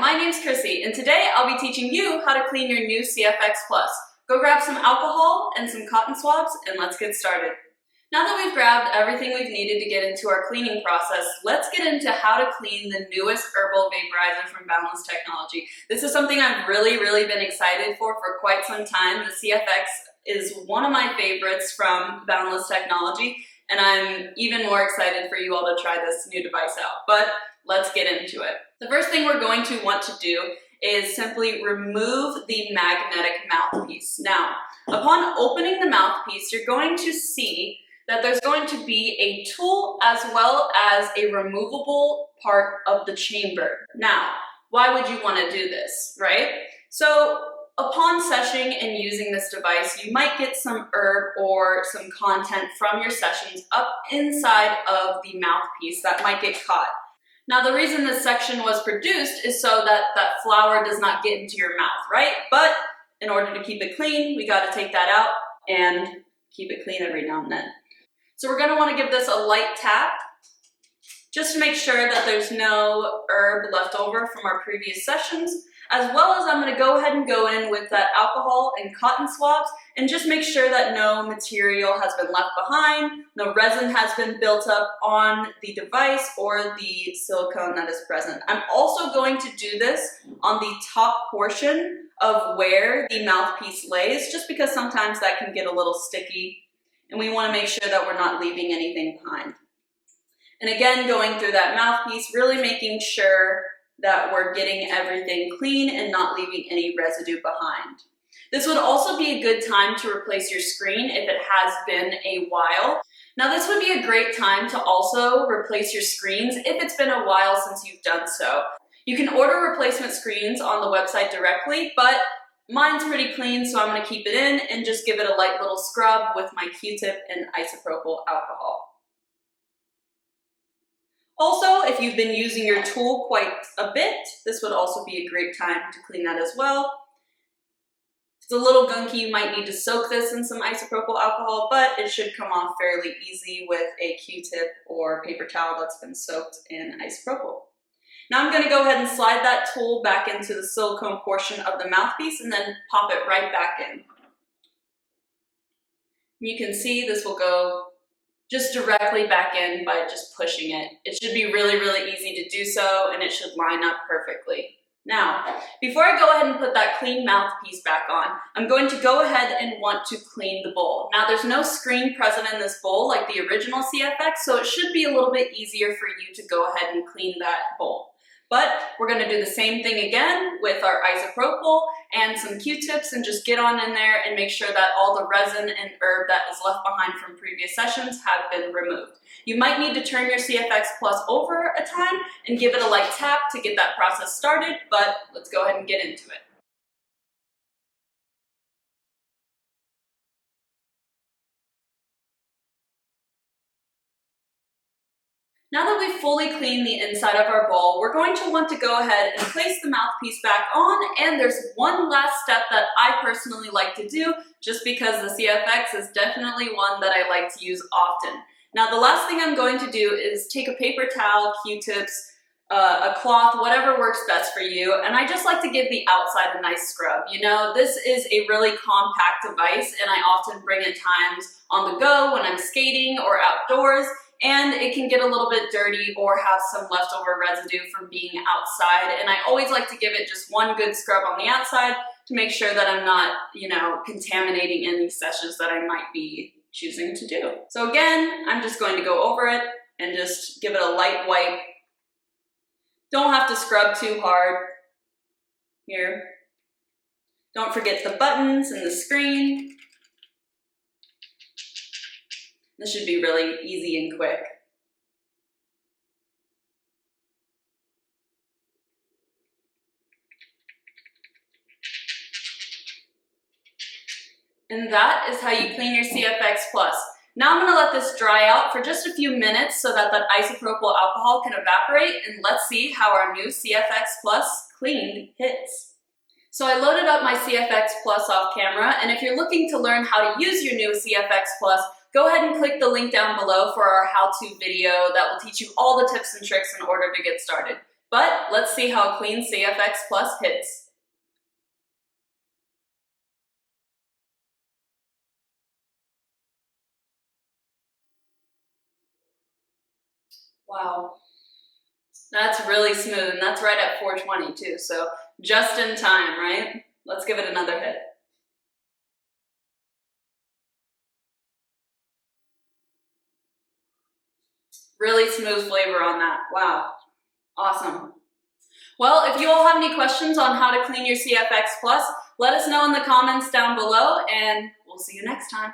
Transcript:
my name's Chrissy, and today I'll be teaching you how to clean your new CFX Plus. Go grab some alcohol and some cotton swabs, and let's get started. Now that we've grabbed everything we've needed to get into our cleaning process, let's get into how to clean the newest herbal vaporizer from Boundless Technology. This is something I've really been excited for quite some time. The CFX is one of my favorites from Boundless Technology, and I'm even more excited for you all to try this new device out. But let's get into it. The first thing we're going to want to do is simply remove the magnetic mouthpiece. Now, upon opening the mouthpiece, you're going to see that there's going to be a tool as well as a removable part of the chamber. Now, why would you want to do this, right? So, upon seshing and using this device, you might get some herb or some content from your sessions up inside of the mouthpiece that might get caught. Now, the reason this section was produced is so that that flower does not get into your mouth, right? But in order to keep it clean, we got to take that out and keep it clean every now and then. So we're going to want to give this a light tap just to make sure that there's no herb left over from our previous sessions, as well as I'm going to go ahead and go in with that alcohol and cotton swabs and just make sure that no material has been left behind, no resin has been built up on the device or the silicone that is present. I'm also going to do this on the top portion of where the mouthpiece lays, just because sometimes that can get a little sticky and we want to make sure that we're not leaving anything behind. And again, going through that mouthpiece, really making sure that we're getting everything clean and not leaving any residue behind. This would also be a good time to replace your screen if it has been a while. Now, this would be a great time to also replace your screens if it's been a while since you've done so. You can order replacement screens on the website directly, but mine's pretty clean, so I'm going to keep it in and just give it a light little scrub with my Q-tip and isopropyl alcohol. Also, if you've been using your tool quite a bit, this would also be a great time to clean that as well. If it's a little gunky, you might need to soak this in some isopropyl alcohol, but it should come off fairly easy with a Q-tip or paper towel that's been soaked in isopropyl. Now I'm going to go ahead and slide that tool back into the silicone portion of the mouthpiece and then pop it right back in. You can see this will go just directly back in by just pushing it. It should be really easy to do so, and it should line up perfectly. Now, before I go ahead and put that clean mouthpiece back on, I'm going to go ahead and want to clean the bowl. Now, there's no screen present in this bowl like the original CFX, so it should be a little bit easier for you to go ahead and clean that bowl. But we're going to do the same thing again with our isopropyl and some Q-tips and just get on in there and make sure that all the resin and herb that is left behind from previous sessions have been removed. You might need to turn your CFX Plus over a time and give it a light tap to get that process started, but let's go ahead and get into it. Now that we've fully cleaned the inside of our bowl, we're going to want to go ahead and place the mouthpiece back on, and there's one last step that I personally like to do, just because the CFX is definitely one that I like to use often. Now, the last thing I'm going to do is take a paper towel, Q-tips, a cloth, whatever works best for you, and I just like to give the outside a nice scrub. You know, this is a really compact device, and I often bring it times on the go when I'm skating or outdoors, and it can get a little bit dirty or have some leftover residue from being outside. And I always like to give it just one good scrub on the outside to make sure that I'm not, contaminating any sessions that I might be choosing to do. So again, I'm just going to go over it and just give it a light wipe. Don't have to scrub too hard here. Don't forget the buttons and the screen. This should be really easy and quick. And that is how you clean your CFX Plus. Now I'm going to let this dry out for just a few minutes so that that isopropyl alcohol can evaporate, and let's see how our new CFX Plus cleaned hits. So I loaded up my CFX Plus off camera, and if you're looking to learn how to use your new CFX Plus, go ahead and click the link down below for our how-to video that will teach you all the tips and tricks in order to get started. But let's see how Clean CFX Plus hits. Wow. That's really smooth, and that's right at 420 too, so just in time, right? Let's give it another hit. Really smooth flavor on that. Wow. Awesome. Well, if you all have any questions on how to clean your CFX Plus, let us know in the comments down below, and we'll see you next time.